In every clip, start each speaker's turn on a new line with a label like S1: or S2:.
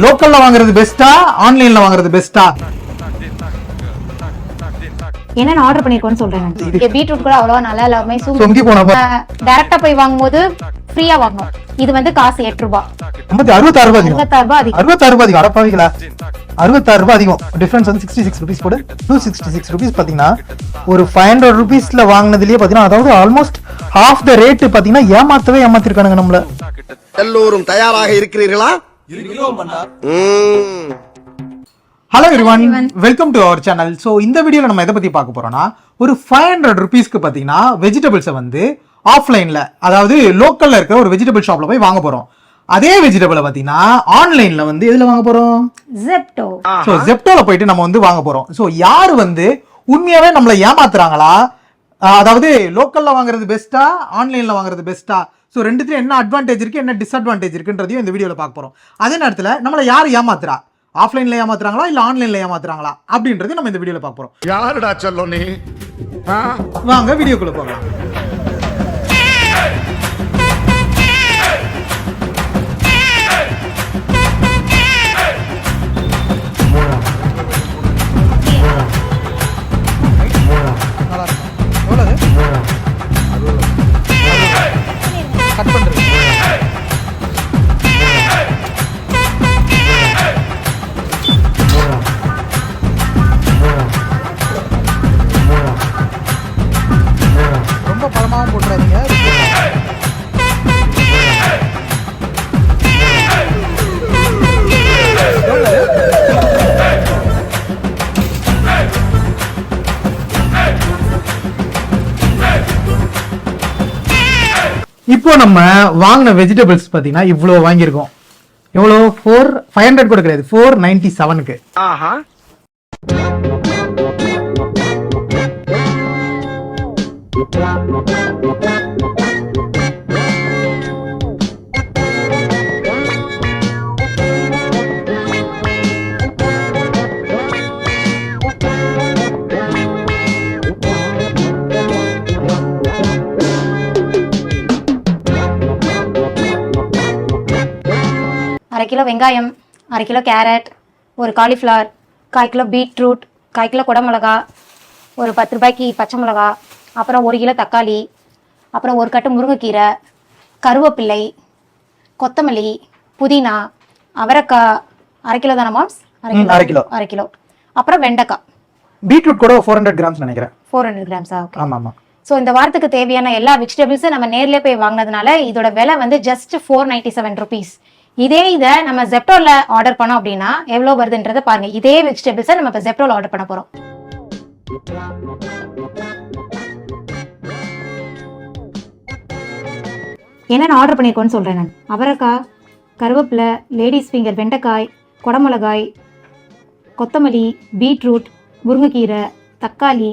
S1: லோக்கல்ல வாங்குறது பெஸ்டா ஆன்லைன்ல வாங்குறது பெஸ்டா?
S2: என்ன ஆர்டர் பண்ணிருக்கோம்னு சொல்றேன். பீட்ரூட் கூட அவ்வளவா நல்லா இல்லாம
S1: சொங்கி போன
S2: டைரக்டா போய் வாங்கும்போது ஃப்ரீயா வாங்கணும். இது வந்து காசு 8 ரூபாய்.
S1: 66 ரூபாய் அதிகம்.
S2: 66
S1: ரூபாய் அதிகம். அடப்பாவிங்களா, 66 ரூபாய் அதிகம். டிஃபரன்ஸ் வந்து 66 ரூபீஸ் போடு. 266 ரூபீஸ் பாத்தீங்கன்னா ஒரு 500 ரூபீஸ்ல வாங்குனதுலயே பாத்தீங்கன்னா அதாவது ஆல்மோஸ்ட் half the rate பாத்தீங்கன்னா ஏமாத்திருக்கானுங்க நம்மள.
S3: எல்லோரும் தயாராக இருக்கிறீர்களா?
S1: Hello everyone, welcome to our channel. So இந்த வீடியோவில் நம்ம எதை பற்றி பார்க்க போகிறோம்னா, ஒரு 500 ரூபீஸ்க்கு பார்த்தீங்கன்னா வெஜிடபிள்ஸை வந்து ஆஃப்லைனில், அதாவது லோக்கலில் இருக்கிற ஒரு வெஜிடபிள் ஷாப்பில் போய் வாங்க போகிறோம். அதே வெஜிடபிளை பார்த்தீங்கன்னா ஆன்லைனில் வந்து எதில் வாங்க போகிறோம்?
S2: ஜெப்டோ.
S1: ஸோ ஜெப்டோவில் போயிட்டு நம்ம வந்து வாங்க போகிறோம். ஸோ யார் வந்து உண்மையாகவே நம்மளை ஏமாத்துறாங்களா, அதாவது லோக்கலில் வாங்குறது பெஸ்ட்டா ஆன்லைனில் வாங்குறது பெஸ்ட்டா? ஸோ ரெண்டுத்துலையும் என்ன அட்வான்டேஜ் இருக்குது, என்ன டிஸ்அட்வான்டேஜ் இருக்குன்றதையும் இந்த வீடியோவில் பார்க்க போகிறோம். அதே நேரத்தில் நம்மளை யார் ஏமாத்துறா, ஆஃப்லைன்ல ஏமாத்துறாங்களா இல்ல ஆன்லைன்ல ஏமாத்துறாங்களா அப்படின்றது நம்ம இந்த வீடியோல பார்க்க போறோம்.
S3: யாருடா சொல்ல நீ?
S1: வாங்க வீடியோக்குள்ள போகலாம். கட் பண்றேன். பழமாவும் போட்டுறாதீங்க. இப்போ நம்ம வாங்கின வெஜிடபிள்ஸ் பாத்தீங்கன்னா இவ்வளவு வாங்கியிருக்கோம். எவ்வளோ? 500 கூட கிடையாது, 497க்கு.
S2: அரை கிலோ வெங்காயம், அரை கிலோ கேரட், ஒரு காலிஃப்ளவர், 1/4 கிலோ பீட்ரூட், 1/4 கிலோ குடமிளகா, ஒரு 10 ரூபாய்க்கு பச்சை மிளகா, அப்புறம் 1 கிலோ தக்காளி, அப்புறம் ஒரு கட்டு முருங்கைக்கீரை, கருவேப்பிள்ளை, கொத்தமல்லி, புதினா, அவரைக்காய். அரை கிலோ தானே மாம்ஸ்? அரை கிலோ. அப்புறம் வெண்டைக்காய்.
S1: பீட்ரூட் கூட 400 கிராம்ஸ் நினைக்கிறேன்.
S2: 400 கிராம்ஸா? ஓகே.
S1: ஆமா ஆமா.
S2: ஸோ இந்த வாரத்துக்கு தேவையான எல்லா வெஜிடபிள்ஸும் நம்ம நேர்லேயே போய் வாங்கினதுனால இதோட விலை வந்து ஜஸ்ட் 497 ருபீஸ். இதே இதை நம்ம ஜெப்டோல ஆர்டர் பண்ணோம் அப்படின்னா எவ்வளோ வருதுன்றதை பாருங்க. இதே வெஜிடபிள்ஸை நம்ம இப்போ ஜெப்டோல ஆர்டர் பண்ண போறோம். என்னென்ன ஆர்டர் பண்ணியிருக்கோன்னு சொல்றேன் நான். அவரைக்காய், கருவேப்பிலை, லேடிஸ் ஃபிங்கர், வெண்டைக்காய், குடமிளகாய், கொத்தமல்லி, பீட்ரூட், முருங்கைக்கீரை, தக்காளி,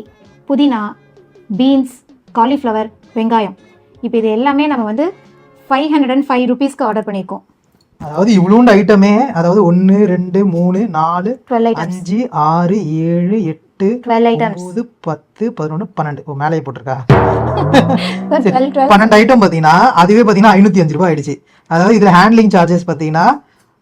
S2: புதினா, பீன்ஸ், காலிஃப்ளவர், வெங்காயம். இப்போ இது எல்லாமே நம்ம வந்து 505 ருபீஸ்க்கு ஆர்டர் பண்ணியிருக்கோம்.
S1: அதாவது இவ்வளோண்டு ஐட்டமே, அதாவது 1 2 3 4 5 6 7 8 9 10 11 12 மேலேயே போட்டிருக்கா 12 ஐட்டம் பார்த்தீங்கன்னா அதுவே பார்த்தீங்கன்னா 505 ரூபாய் ஆயிடுச்சு. அதாவது இதில் ஹேண்ட்லிங் சார்ஜஸ் பார்த்தீங்கன்னா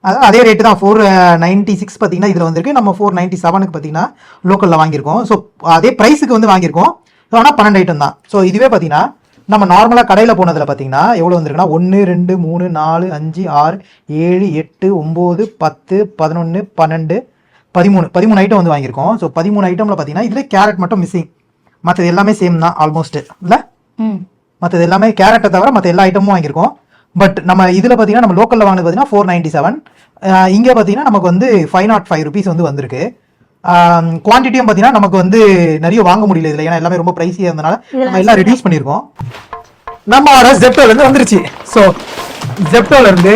S1: அதாவது அதே ரேட்டு தான் 496 பார்த்தீங்கன்னா இதில் வந்திருக்கு. நம்ம 497க்கு பார்த்தீங்கன்னா லோக்கலில் வாங்கியிருக்கோம். ஸோ அதே ப்ரைஸுக்கு வந்து வாங்கியிருக்கோம். ஆனால் 12 ஐட்டம் தான். ஸோ இதுவே பார்த்தீங்கன்னா நம்ம நார்மலாக கடையில் போனதில் பார்த்தீங்கன்னா எவ்வளோ வந்திருக்குன்னா 1 2 3 4 5 6 7 8 9 10 11 12 13 ஐட்டம் வந்து வாங்கியிருக்கோம். ஸோ 13 ஐட்டமில் பார்த்தீங்கன்னா இதில் கேரட் மட்டும் மிஸ்ஸிங், மற்றது எல்லாமே சேம் தான் ஆல்மோஸ்ட். இல்லை, மற்றது எல்லாமே கேரட்டை தவிர மற்ற எல்லா ஐட்டமும் வாங்கியிருக்கோம். பட் நம்ம இதில் பார்த்தீங்கன்னா நம்ம லோக்கலில் வாங்கினது பார்த்தீங்கன்னா 497. இங்கே பார்த்தீங்கன்னா நமக்கு வந்து 505 ருபீஸ் வந்து வந்திருக்கு. குவான்டிட்டியும் பார்த்தீங்கன்னா நமக்கு வந்து நிறைய வாங்க முடியல இதில், ஏன்னா எல்லாமே ரொம்ப ப்ரைஸியாக இருந்தனால நம்ம எல்லாம் ரெடியூஸ் பண்ணியிருக்கோம். நம்ம ஜெப்டோல இருந்து வந்துருச்சு. ஸோ ஜெப்டோல இருந்து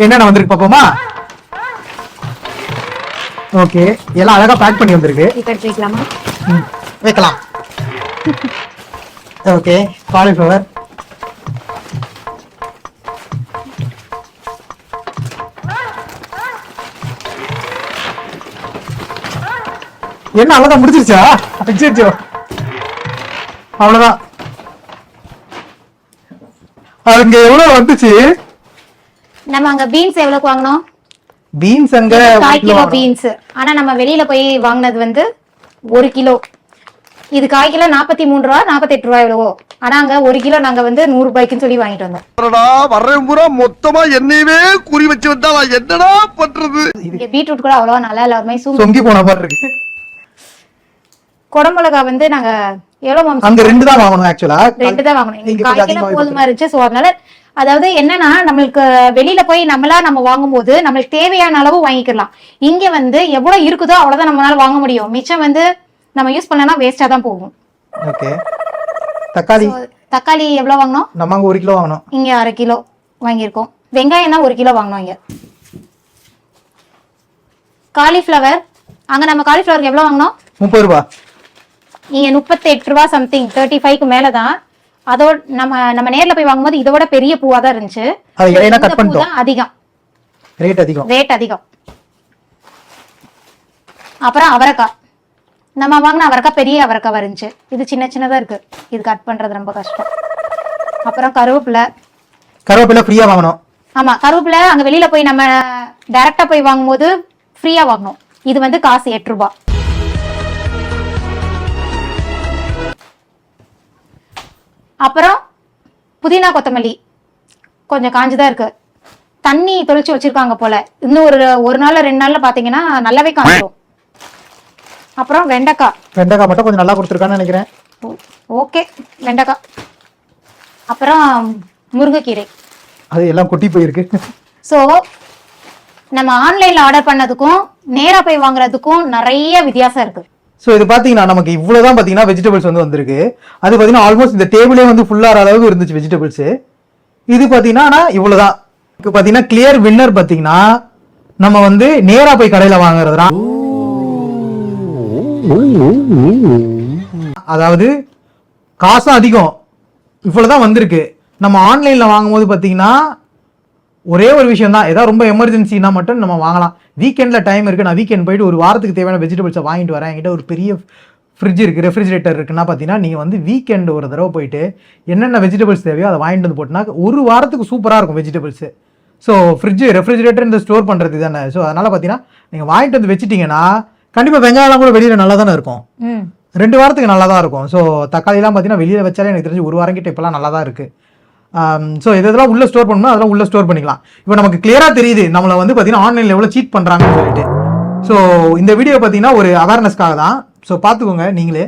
S1: என்னென்ன வந்திருக்கு பார்ப்போமா? ஓகே, எல்லாம் அழகா பேக் பண்ணி வந்திருக்கு. வைக்கலாம். ஓகே, காலிஃப்ளவர், என்ன அவ்வளவுதான் முடிச்சிருச்சா? அவ்வளவுதான். அங்க எவ்வளவு வந்துச்சு?
S2: நம்ம அங்க பீன்ஸ் எவ்வளவுக்கு வாங்கணும்?
S1: பீன்ஸ் அங்க
S2: 1 கிலோ பீன்ஸ். ஆனா நம்ம வெளியில போய் வாங்கினது வந்து 1 கிலோ. இது 1/4 கிலோ 43 ரூபா 48 ரூபாய் எவ்வளவோ. ஆனா அங்க 1 கிலோ நாங்க வந்து 100 ரூபாய்க்குன்னு சொல்லி வாங்கிட்டு வந்தோம்.
S3: வர்றேன் பூரா மொத்தமா என்னையவே குறி வச்சு வந்தா நான் என்னடா பண்றது?
S2: இங்க பீட்ரூட் கூட அவ்வளவா நல்லா இல்ல, ஒரு மாதிரி
S1: சொங்கி போன மாதிரி இருக்கு.
S2: குடமிளகா வந்து நாங்க எவ்வளவு
S1: அங்க 2 தான் வாங்கணும். ஆக்சுவலா
S2: 2 தான் வாங்கணும். இங்க 1/4 கிலோ போதுமா இருந்துச்சு. சோ அதனால அதாவது என்னன்னா நம்மளுக்கு வெளியில போய் நம்ம வாங்கும்போது நம்மளுக்கு தேவையான அளவு வாங்கிக்கலாம். இங்க வந்து எவ்வளவு இருக்குதோ அவ்வளவுதான் நம்மளால வாங்க முடியும். மிச்சம் வந்து நம்ம யூஸ் பண்ணலன்னா வேஸ்டா தான் போகும்.
S1: ஓகே.
S2: தக்காளி எவ்வளவு வாங்கணும்?
S1: நம்ம அங்க 1 கிலோ வாங்கணும்.
S2: இங்க 1/2 கிலோ வாங்கியிருக்கோம். வெங்காயம் தான் 1 கிலோ வாங்கணும். இங்க காலிஃபிளவர், அங்க நம்ம காலிஃபிளவருக்கு எவ்வளவு வாங்கணும்?
S1: 30 ரூபா.
S2: இங்க 38 ரூபா சம்திங், 35க்கு மேலதான். அதோட நம்ம நேர்ல போய் வாங்கும்போது இதோட பெரிய பூவா தான் இருந்துச்சு.
S1: அது இலைனா கட் பண்ணிட்டோம்.
S2: அதிகம்
S1: ரேட் அதிகம்.
S2: அப்புறம் அவரைக்காய், நம்ம வாங்கின அவரைக்காய் பெரிய அவரைக்காய் இருந்துச்சு. இது சின்னதா இருக்கு. இது கட் பண்றது ரொம்ப கஷ்டம். அப்புறம் கருவேப்பிலை ஃப்ரீயா வாங்கணும். ஆமா, கருவேப்பிலை அங்க வெளியில போய் நம்ம டைரக்டா போய் வாங்கும்போது ஃப்ரீயா வாங்கணும். இது வந்து காசு 8 ரூபாய். அப்புறம் புதினா கொத்தமல்லி கொஞ்சம் காஞ்சுதான் இருக்கு. தண்ணி தொளிச்சு வச்சிருக்காங்க போல. இன்னும் ஒரு நாள் 2 நாள்ல பாத்தீங்கன்னா நல்லாவே காஞ்சிடும். அப்புறம் வெண்டைக்காய்
S1: மட்டும் கொஞ்சம் நல்லா கொடுத்துருக்கான்னு நினைக்கிறேன்.
S2: ஓகே, வெண்டைக்காய். அப்புறம் முருங்கைக்கீரை,
S1: அது எல்லாம் கொட்டி போயிருக்கு.
S2: ஸோ நம்ம ஆன்லைன்ல ஆர்டர் பண்ணதுக்கும் நேரா போய் வாங்குறதுக்கும் நிறைய வித்தியாசம் இருக்கு.
S1: ஸோ இது பார்த்தீங்கன்னா நமக்கு இவ்வளோதான் பார்த்தீங்கன்னா வெஜிடபிள்ஸ் வந்து வந்திருக்கு. அது பார்த்தீங்கன்னா ஆல்மோஸ்ட் இந்த டேபிளே வந்து ஃபுல்லாகிற அளவுக்கு இருந்துச்சு வெஜிடபிள்ஸு. இது பார்த்தீங்கன்னா ஆனால் இவ்வளோதான். இப்போ பார்த்தீங்கன்னா கிளியர் வின்னர் பார்த்தீங்கன்னா நம்ம வந்து நேராக போய் கடையில் வாங்குறது தான். அதாவது காசும் அதிகம், இவ்வளோதான் வந்திருக்கு. நம்ம ஆன்லைனில் வாங்கும்போது பார்த்தீங்கன்னா ஒரே ஒரு விஷயம் தான், ஏதாவது ரொம்ப எமர்ஜென்சினா மட்டும் நம்ம வாங்கலாம். வீக்கெண்டில் டைம் இருக்குது, நான் வீக்கெண்ட் போயிட்டு ஒரு வாரத்துக்கு தேவையான வெஜிடபிள்ஸை வாங்கிட்டு வரேன், என்கிட்ட ஒரு பெரிய ஃப்ரிட்ஜ் இருக்குது, ரெஃப்ரிஜரேட்டர் இருக்குன்னா பார்த்தீங்கன்னா நீங்கள் வந்து வீக்கெண்டு ஒரு தடவை போயிட்டு என்னென்ன வெஜிடபிள்ஸ் தேவையோ அதை வாங்கிட்டு வந்து போட்டுனா ஒரு வாரத்துக்கு சூப்பராக இருக்கும் வெஜிடபிள்ஸு. ஸோ ரெஃப்ரிஜரேட்டர் இந்த ஸ்டோர் பண்ணுறது தானே. ஸோ அதனால் பார்த்தீங்கன்னா நீங்கள் வாங்கிட்டு வந்து வச்சுட்டிங்கன்னா கண்டிப்பாக வெங்காயம்லாம் கூட வெளியில் நல்லா தானே இருக்கும், 2 வாரத்துக்கு நல்லா தான் இருக்கும். ஸோ தக்காளிலாம் பார்த்தீங்கன்னா வெளியில் வச்சாலே எனக்கு தெரிஞ்சு 1 வாரம் கிட்ட இப்போலாம் நல்லா தான் இருக்குது. ஸோ இதெல்லாம் உள்ளே ஸ்டோர் பண்ணணும், அதெல்லாம் உள்ளே ஸ்டோர் பண்ணிக்கலாம். இப்போ நமக்கு கிளியராக தெரியுது நம்மளை வந்து பார்த்தீங்கன்னா ஆன்லைனில் எவ்வளோ சீட் பண்ணுறாங்கன்னு சொல்லிட்டு. ஸோ இந்த வீடியோ பார்த்தீங்கன்னா ஒரு அவேர்னஸ்க்காக தான். ஸோ பார்த்துக்கோங்க நீங்களே.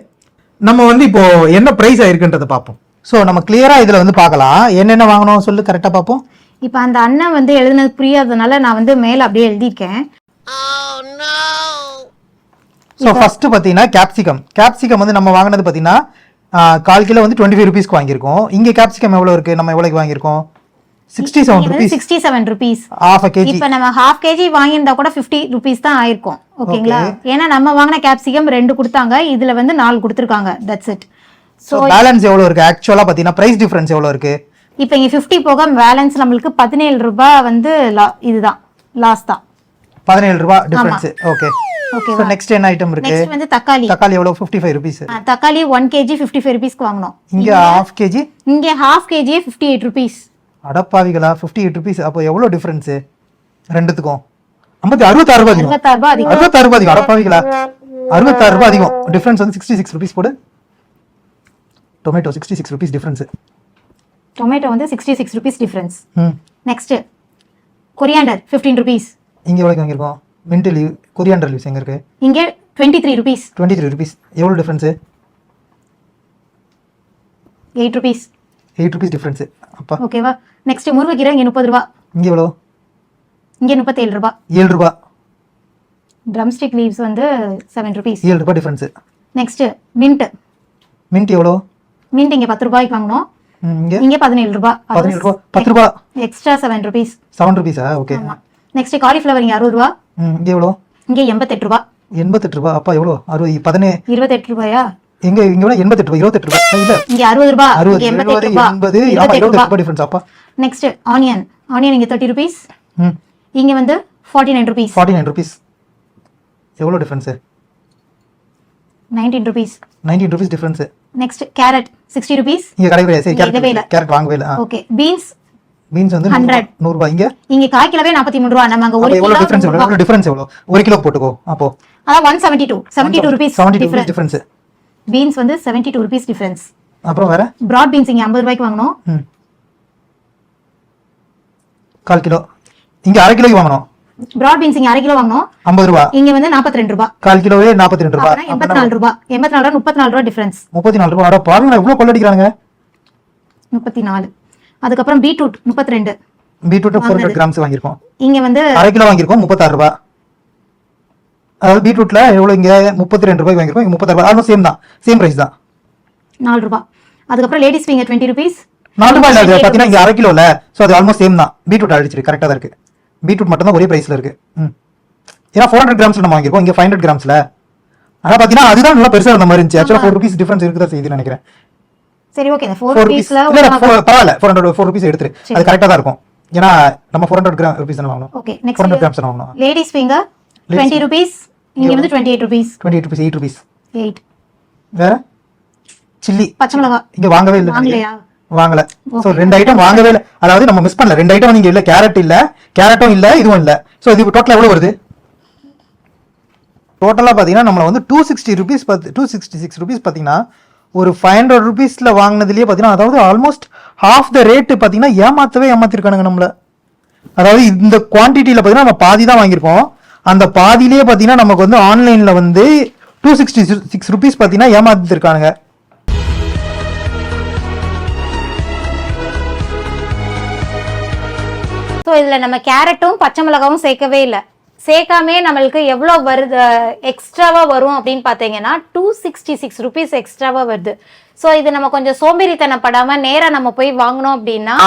S1: நம்ம வந்து இப்போ என்ன ப்ரைஸ் ஆயிருக்குன்றதை பார்ப்போம். ஸோ நம்ம கிளியராக இதில் வந்து பார்க்கலாம் என்னென்ன வாங்கணும் சொல்லு, கரெக்டாக பார்ப்போம்.
S2: இப்போ அந்த அண்ணன் வந்து எழுதுனது புரியாததுனால நான் வந்து மேலே அப்படியே எழுதியிருக்கேன்.
S1: ஸோ ஃபர்ஸ்ட் பார்த்தீங்கன்னா கேப்சிகம் வந்து நம்ம வாங்கினது பார்த்தீங்கன்னா 1/4 கிலோ வந்து 25 ருபீஸ்க்கு வாங்கியிருக்கோம். இங்கே கேப்சிகம் எவ்வளோ இருக்குது, நம்ம எவ்வளோக்கு வாங்கியிருக்கோம்? 67
S2: ருபீஸ்.
S1: half a kg.
S2: இப்போ நம்ம half kg வாங்கியிருந்தா கூட 50 ருபீஸ் தான் ஆயிருக்கும். ஓகேங்களா? ஏன்னா நம்ம வாங்கின கேப்சிகம் 2 கொடுத்தாங்க, இதுல வந்து 4 கொடுத்துருக்காங்க. That's it.
S1: ஸோ பேலன்ஸ் எவ்வளோ இருக்கு ஆக்சுவலாக பார்த்தீங்கன்னா ப்ரைஸ் டிஃபரன்ஸ் எவ்வளோ இருக்கு?
S2: இப்போ இங்கே 50 போக பேலன்ஸ் நம்மளுக்கு 17 ரூபாய் வந்து இதுதான் லாஸ் தான்.
S1: 17 ரூபாய் difference. Okay.
S2: Okay.
S1: So next என்ன ஐட்டம் இருக்கு?
S2: நெக்ஸ்ட் வந்து தக்காளி
S1: எவ்வளவு? 55 ரூபீஸ்.
S2: தக்காளி 1 kg 55 ரூபீஸ்க்கு வாங்குனோம்.
S1: இங்க half kg?
S2: இங்க half kg 58 ரூபீஸ்.
S1: அடப்பாவிகளா, 58 ரூபீஸ். அப்போ எவ்வளவு டிஃபரன்ஸ் ரெண்டுத்துக்கும்? 66 ரூபாய் அதிகம். 66 ரூபாய் அதிகம். அடப்பாவிகளா, 66 ரூபாய் அதிகம். டிஃபரன்ஸ் வந்து 66 ரூபீஸ் போடு. Tomato 66 rupees difference.
S2: டொமேட்டோ வந்து 66 rupees difference. Next coriander 15 rupees.
S1: இங்க எவ்வளவு வாங்கிருக்கோம்? மின்ட் லீவ், கொரியாண்டர் லீவ்ஸ் எங்க இருக்கு?
S2: இங்க 23 ரூபீஸ்.
S1: 23 ரூபீஸ். எவ்வளவு டிஃபரன்ஸ்?
S2: 8 ரூபீஸ்.
S1: 8 rupees difference. அப்பா
S2: ஓகேவா? நெக்ஸ்ட் முருங்கைக்கீரை இங்க 30 ரூபாய்.
S1: இங்க எவ்வளவு?
S2: இங்க 37 ரூபாய்.
S1: 7 ரூபாய்.
S2: ட்ரம் ஸ்டிக் லீவ்ஸ் வந்து 7 ரூபீஸ்.
S1: 7 ரூபாய் டிஃபரன்ஸ்.
S2: நெக்ஸ்ட் மின்ட்
S1: எவ்வளவு?
S2: மின்ட் இங்க 10 ரூபாய்க்கு வாங்குனோம். இங்க 17 ரூபாய்.
S1: 17 ரூபாய். 10 ரூபாய்
S2: எக்ஸ்ட்ரா 7 ரூபீஸ்.
S1: 7 ரூபீஸா? ஓகே.
S2: நெக்ஸ்ட் காலிஃப்ளவர் இங்க 60 ரூபாய்.
S1: இங்க எவ்வளவு?
S2: இங்க 88 ரூபாய்.
S1: 88 ரூபாய். அப்பா எவ்வளவு?
S2: 28 ரூபாயா?
S1: இங்க 88 ரூபாய். 28 ரூபாய் இல்ல,
S2: இங்க 60 ரூபாய்.
S1: 60 88 28 ரூபாய் டிஃபரன்ஸ். அப்பா
S2: நெக்ஸ்ட் ஆனியன் இங்க 30 ரூபீஸ். இங்க வந்து 49 ரூபீஸ்.
S1: 49 ரூபீஸ். எவ்வளவு difference?
S2: 19 rupees.
S1: 19 rupees difference.
S2: Next carrot 60 rupees.
S1: இங்க கடையில சரி கேரட் வாங்கவே இல்ல.
S2: ஓகே. பீன்ஸ்
S1: பீன்ஸ் வந்து
S2: 100.
S1: 100 ரூபாய். இங்க
S2: இங்க கால் கிலோவே 43 ரூபா. நம்ம அங்க ஒரு
S1: எவ்வளவு
S2: கிலோ
S1: டிஃபரன்ஸ் எவ்வளவு டிஃபரன்ஸ் எவ்வளவு 1 கிலோ போட்டுக்கோ. அப்போ
S2: அதான் 172 rupees
S1: 72 டிஃபரன்ஸ்.
S2: பீன்ஸ் வந்து 72 rupees டிஃபரன்ஸ்.
S1: அப்புறம் வேற
S2: பிராட் பீன்ஸ் இங்க 50 ரூபாய்க்கு வாங்கணும்.
S1: கால் கிலோ. இங்க அரை கிலோக்கு வாங்கணும்.
S2: பிராட் பீன்ஸ் இங்க அரை கிலோ வாங்கணும்
S1: 50 ரூபாய்.
S2: இங்க வந்து 42 ரூபாய்.
S1: கால் கிலோவே 42 ரூபாய்.
S2: 84 ரூபாய். 84 ரூபாய் 34 ரூபாய் டிஃபரன்ஸ்.
S1: 34 ரூபாய். அட பாருங்க இவ்வளவு கொள்ளடிக்கிறாங்க.
S2: 34. அதுக்கப்புறம் பீட்ரூட் 32.
S1: பீட்ரூட் 400 கிராம்ஸ் வாங்கியிருக்கோம்.
S2: இங்க வந்து
S1: அரை கிலோ வாங்கியிருக்கோம் 36 ரூபாய். அதாவது பீட்ரூட்ல எவ்வளவு இங்க 32 ரூபாய் வாங்கியிருக்கோம். இங்க 36 ரூபாய். ஆல்மோஸ்ட் சேம் தான். சேம் பிரைஸ் தான்.
S2: 4 ரூபாய். அதுக்கப்புறம் லேடிஸ் ஃபிங்கர் 20 rupees.
S1: 4 ரூபாய் இல்ல. அது பாத்தீங்கன்னா இங்க அரை கிலோல. சோ அது ஆல்மோஸ்ட் சேம் தான். பீட்ரூட் அடிச்சிருக்கு கரெக்டா தான் இருக்கு. பீட்ரூட் மட்டும் தான் ஒரே பிரைஸ்ல இருக்கு. ஏன்னா 400 கிராம்ஸ்ல நம்ம வாங்கியிருக்கோம். இங்க 500 கிராம்ஸ்ல. ஆனா பாத்தீங்கன்னா அதுதான் நல்லா பெருசா இருந்த மாதிரி இருந்துச்சு. ஆக்சுவலா 4 rupees டிஃபரன்ஸ் இருக்குதா செய்யுதுன்னு நினைக்கிறேன்.
S2: சரி ஓகே. இந்த 4
S1: 4
S2: rupeesல
S1: இல்ல பரவாயில்ல. 4 rupees எடுத்துரு. அது கரெக்டா தான் இருக்கும். ஏன்னா நம்ம 400 rupees தான வாங்கணும்.
S2: ஓகே.
S1: 400 கிராம்ஸ் வாங்கணும்.
S2: Ladies finger 20 rupees. இங்க வந்து 28 rupees.
S1: 28 rupees 8 rupees.
S2: 8.
S1: வேற சில்லி
S2: பச்சை மிளகாய்
S1: இங்க வாங்கவே இல்ல.
S2: வாங்கலையா?
S1: வாங்கல. சோ ரெண்டு ஐட்டம் வாங்கவே இல்ல. அதாவது நம்ம மிஸ் பண்ணல. ரெண்டு ஐட்டம் நீங்க இல்ல. கேரட் இல்ல, கேரட்டும் இல்ல, இதுவும் இல்ல. சோ இது டோட்டலா எவ்வளவு வருது? டோட்டலா பாத்தீங்கன்னா நம்மள வந்து 260 rupees 266 rupees பாத்தீங்கன்னா ஒரு 500 rupeesல வாங்குனதுலயே பாத்தீங்கன்னா அதாவது ஆல்மோஸ்ட் ஹாஃப் த ரேட் பாத்தீங்கன்னா ஏமாத்திருக்கானுங்க நம்மள. அதாவது இந்த குவான்டிட்டியில பாத்தீங்கன்னா நம்ம பாதி தான் வாங்கியிருக்கோம். அந்த பாதியிலேயே பாத்தீங்கன்னா நமக்கு வந்து ஆன்லைன்ல வந்து 266 rupees பாத்தீங்கன்னா ஏமாத்திருக்கானுங்க.
S2: ஸோ இதில் நம்ம கேரட்டும் பச்சை மிளகாவும் சேர்க்கவே இல்லை. சேர்க்காமே நம்மளுக்கு எவ்வளோ வருது எக்ஸ்ட்ராவாக வரும் அப்படின்னு பார்த்தீங்கன்னா 266 rupees எக்ஸ்ட்ராவாக வருது. ஸோ இது நம்ம கொஞ்சம் சோம்பேறித்தனப்படாமல் நேராக நம்ம போய் வாங்கினோம் அப்படின்னா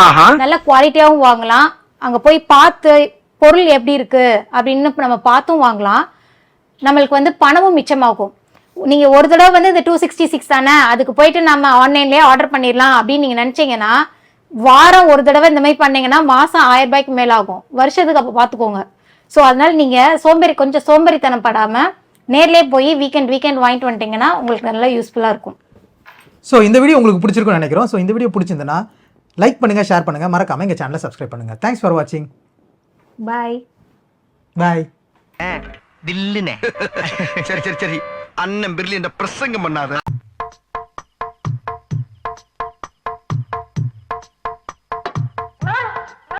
S2: நல்ல குவாலிட்டியாகவும் வாங்கலாம். அங்கே போய் பார்த்து பொருள் எப்படி இருக்கு அப்படின்னு நம்ம பார்த்தும் வாங்கலாம். நம்மளுக்கு வந்து பணமும் மிச்சமாகும். நீங்கள் ஒரு தடவை வந்து இந்த 266 தானே அதுக்கு போயிட்டு நம்ம ஆன்லைன்லேயே ஆர்டர் பண்ணிடலாம் அப்படின்னு நீங்கள் நினச்சிங்கன்னா வாரம் ஒரு தடவை இந்த மாதிரி பண்ணீங்கன்னா மாசம் 1000 ரூபாய்க்கு மேல ஆகும். வருஷத்துக்கு அப்போ பார்த்துக்கோங்க. ஸோ அதனால நீங்க கொஞ்சம் சோம்பேறித்தனம் படாம நேர்லேயே போய் வீக்கெண்ட் வாங்கிட்டு வந்துட்டீங்கன்னா உங்களுக்கு நல்லா யூஸ்ஃபுல்லா இருக்கும்.
S1: ஸோ இந்த வீடியோ உங்களுக்கு பிடிச்சிருக்கும்னு நினைக்கிறோம். ஸோ இந்த வீடியோ பிடிச்சிருந்தனா லைக் பண்ணுங்க, ஷேர் பண்ணுங்க, மறக்காம எங்க சேனலை சப்ஸ்கிரைப் பண்ணுங்க. தேங்க்ஸ் ஃபார் வாட்சிங்.
S2: பாய்
S3: சரி அண்ணன் பிர்லி இந்த பிரசங்கம் பண்ணாத.